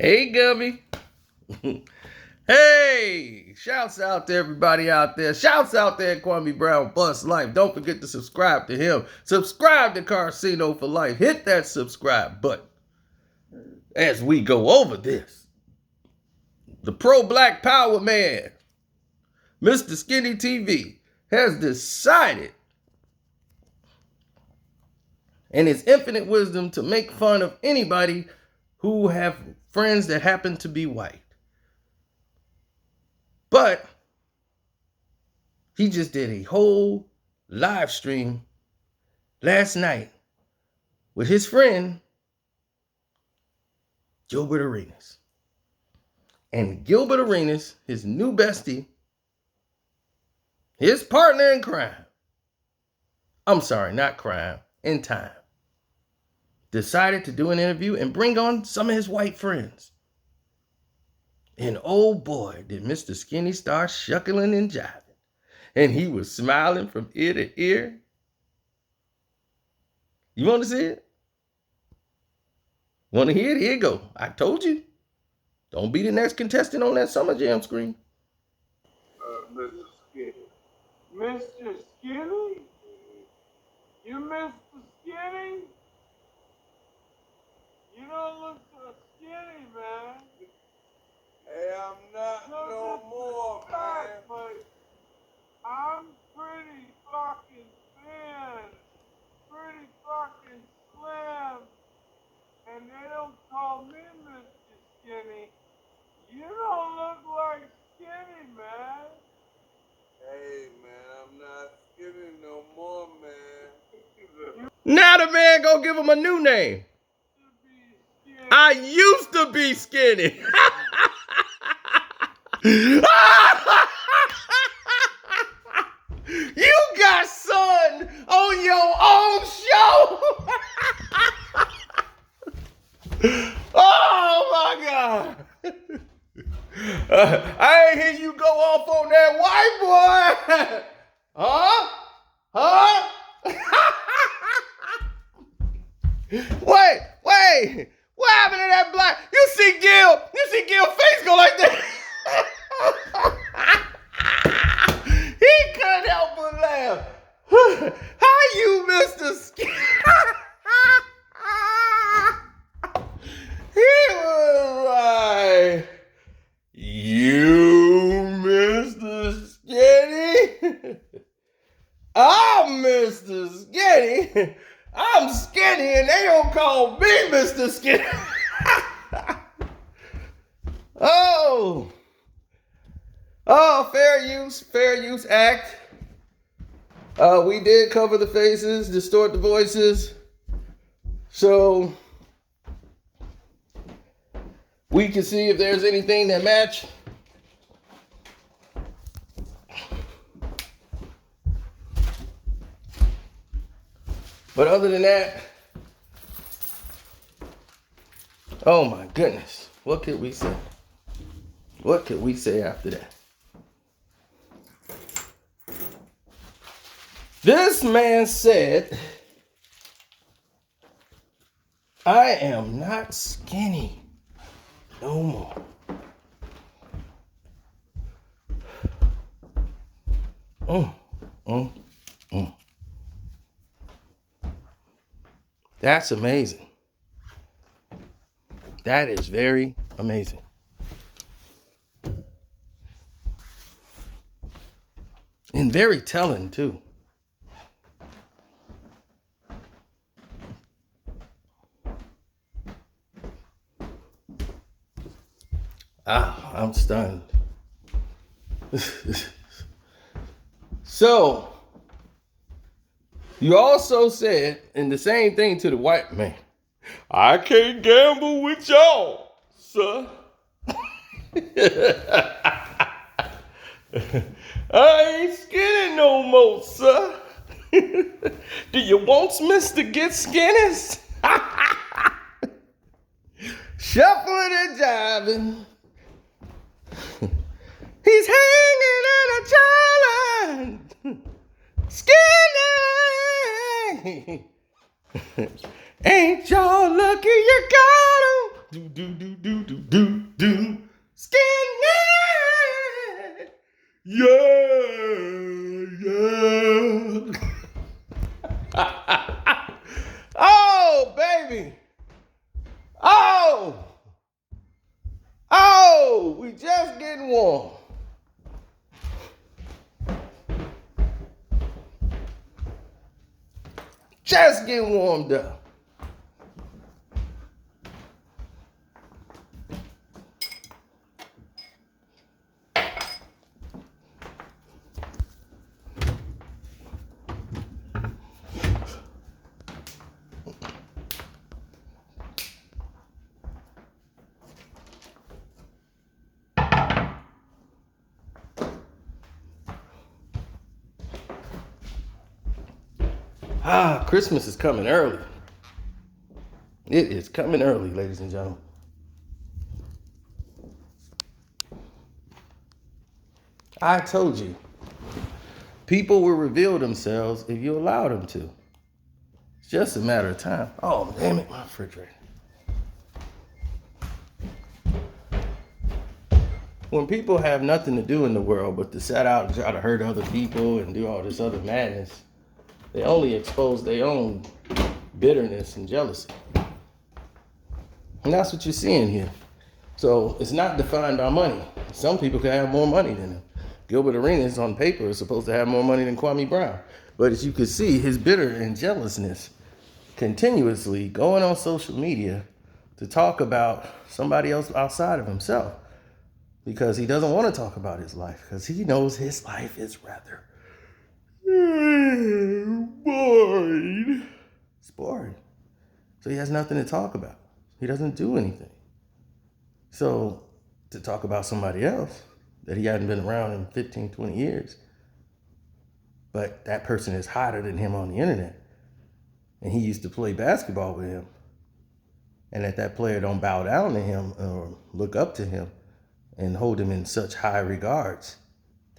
Hey, Gubby. Hey, shouts out to everybody out there. Shouts out there at Kwame Brown Bus Life. Don't forget to subscribe to him. Subscribe to Carcino for Life. Hit that subscribe button. As we go over this, the pro-black power man, Mr. Skinny TV, has decided in his infinite wisdom to make fun of anybody who have friends that happen to be white. But he just did a whole live stream last night with his friend, Gilbert Arenas. And Gilbert Arenas, his new bestie, his partner in crime, I'm sorry, not crime, in time, decided to do an interview and bring on some of his white friends. And oh boy, did Mr. Skinny start shuckling and jiving. And he was smiling from ear to ear. You want to see it? Want to hear it? Here you go. I told you. Don't be the next contestant on that Summer Jam screen. Mr. Skinny. Mr. Skinny? You Mr. Skinny? You don't look so skinny, man. Hey, I'm not no more, man. But I'm pretty fucking thin, pretty fucking slim, and they don't call me Mr. Skinny. You don't look like skinny, man. Hey, man, I'm not skinny no more, man. Now the man gonna give him a new name. I used to be skinny. You got sun on your own show. Oh my God. I ain't hear you go off on that white boy. Huh? Wait. What happened to that black? You see Gil's face go like that. He couldn't help but laugh. How you, Mr. Skinny? He was like, you, Mr. Skinny? I'm Mr. Skinny. I'm skinny and they don't call me Mr. Skinny. Oh, Fair Use Act. We did cover the faces, distort the voices. So we can see if there's anything that match. But other than that, oh my goodness, what could we say? What could we say after that? This man said, I am not skinny no more. That's amazing. That is very amazing. And very telling, too. I'm stunned. So, you also said, and the same thing to the white man, I can't gamble with y'all, sir. I ain't skinny no more, sir. Do you want Mr. Get Skinnies? Shuffling and jiving. He's hanging in a jawline. Skinny. Ain't y'all lucky you got him? Do do do do do do do. Skinny. Yeah, yeah. Oh, baby. Oh. Oh, we just getting warm. Just getting warmed up. Ah, Christmas is coming early. It is coming early, ladies and gentlemen. I told you, people will reveal themselves if you allow them to. It's just a matter of time. Oh, damn it, my refrigerator. When people have nothing to do in the world but to set out and try to hurt other people and do all this other madness, they only expose their own bitterness and jealousy. And that's what you're seeing here. So it's not defined by money. Some people can have more money than him. Gilbert Arenas on paper is supposed to have more money than Kwame Brown. But as you can see, his bitter and jealousness continuously going on social media to talk about somebody else outside of himself. Because he doesn't want to talk about his life. Because he knows his life is rather boring. It's boring. So he has nothing to talk about. He doesn't do anything. So to talk about somebody else that he hadn't been around in 15, 20 years, but that person is hotter than him on the internet, and he used to play basketball with him, and that player don't bow down to him or look up to him and hold him in such high regards,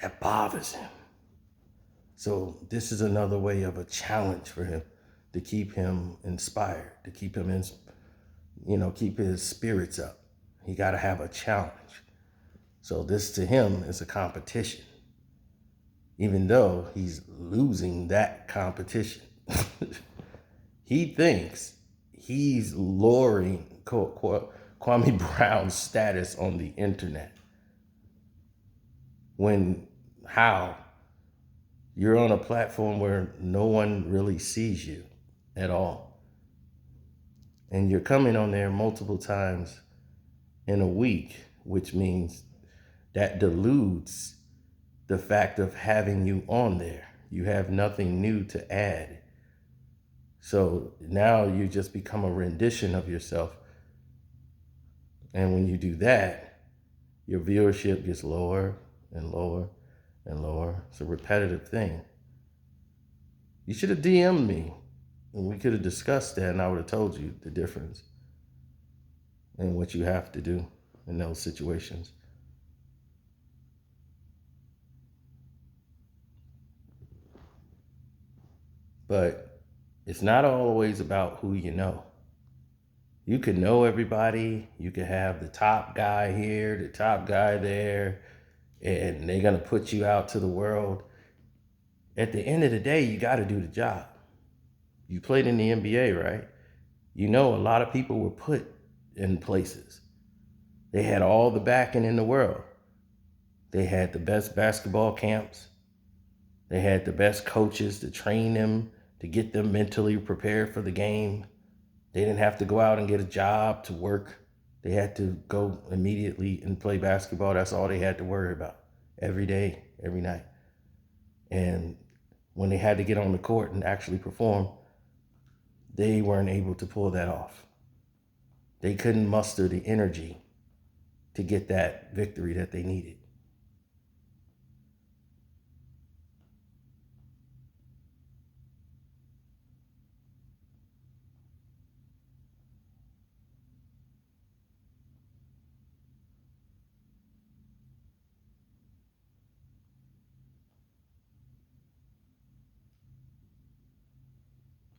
that bothers him. So this is another way of a challenge for him to keep him inspired, to keep him in, keep his spirits up. He got to have a challenge. So this to him is a competition, even though he's losing that competition. He thinks he's lowering Kwame Brown's status on the internet. How? You're on a platform where no one really sees you at all. And you're coming on there multiple times in a week, which means that dilutes the fact of having you on there. You have nothing new to add. So now you just become a rendition of yourself. And when you do that, your viewership gets lower and lower and lower. It's a repetitive thing. You should have DM'd me and we could have discussed that, and I would have told you the difference and what you have to do in those situations. But it's not always about who you know. You could know everybody. You could have the top guy here, the top guy there, and they're going to put you out to the world. At the end of the day, you got to do the job. You played in the NBA, right? You know a lot of people were put in places. They had all the backing in the world. They had the best basketball camps. They had the best coaches to train them, to get them mentally prepared for the game. They didn't have to go out and get a job to work. They had to go immediately and play basketball. That's all they had to worry about every day, every night. And when they had to get on the court and actually perform, they weren't able to pull that off. They couldn't muster the energy to get that victory that they needed.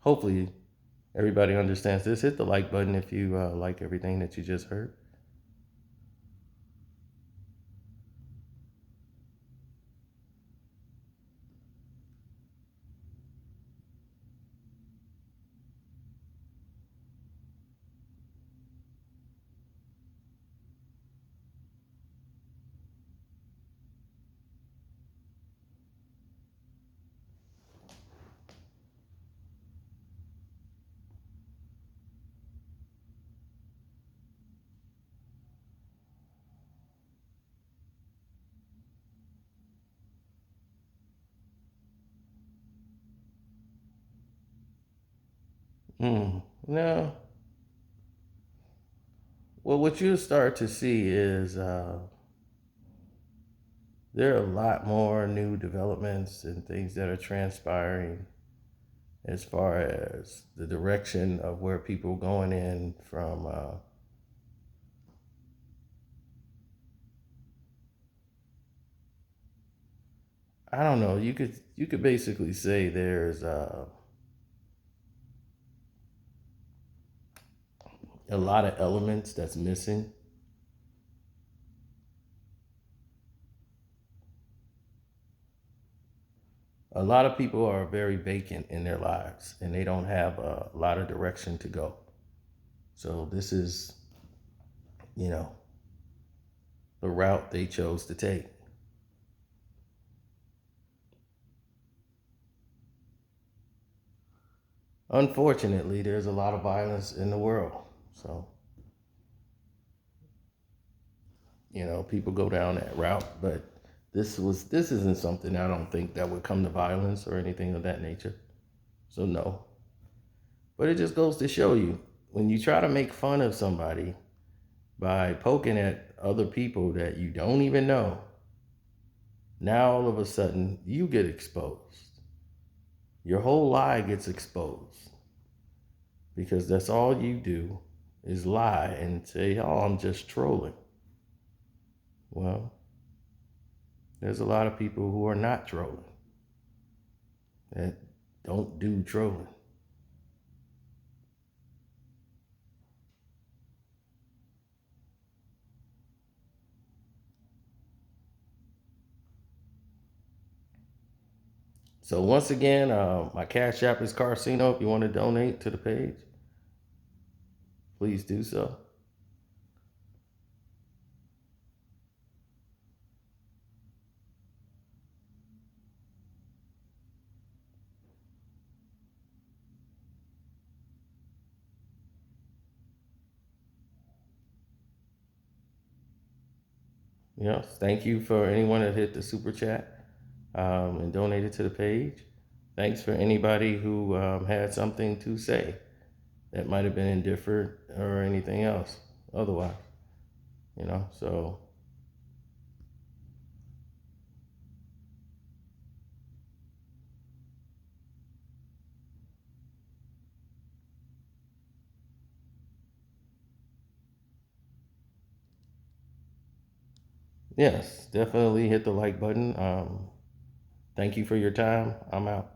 Hopefully everybody understands this. Hit the like button if you like everything that you just heard. No. Well, what you'll start to see is there are a lot more new developments and things that are transpiring as far as the direction of where people are going in from. I don't know. You could basically say there's a lot of elements that's missing. A lot of people are very vacant in their lives and they don't have a lot of direction to go. So this is, you know, the route they chose to take. Unfortunately, there's a lot of violence in the world. So, you know, people go down that route, but this isn't something I don't think that would come to violence or anything of that nature. So no. But it just goes to show you when you try to make fun of somebody by poking at other people that you don't even know, now all of a sudden you get exposed. Your whole lie gets exposed because that's all you do is lie and say, oh, I'm just trolling. Well, there's a lot of people who are not trolling, that don't do trolling. So once again, my Cash App is Carcino. If you want to donate to the page, please do so. Yes, thank you for anyone that hit the super chat and donated to the page. Thanks for anybody who had something to say that might have been indifferent or anything else otherwise, you know, so. Yes, definitely hit the like button. Thank you for your time. I'm out.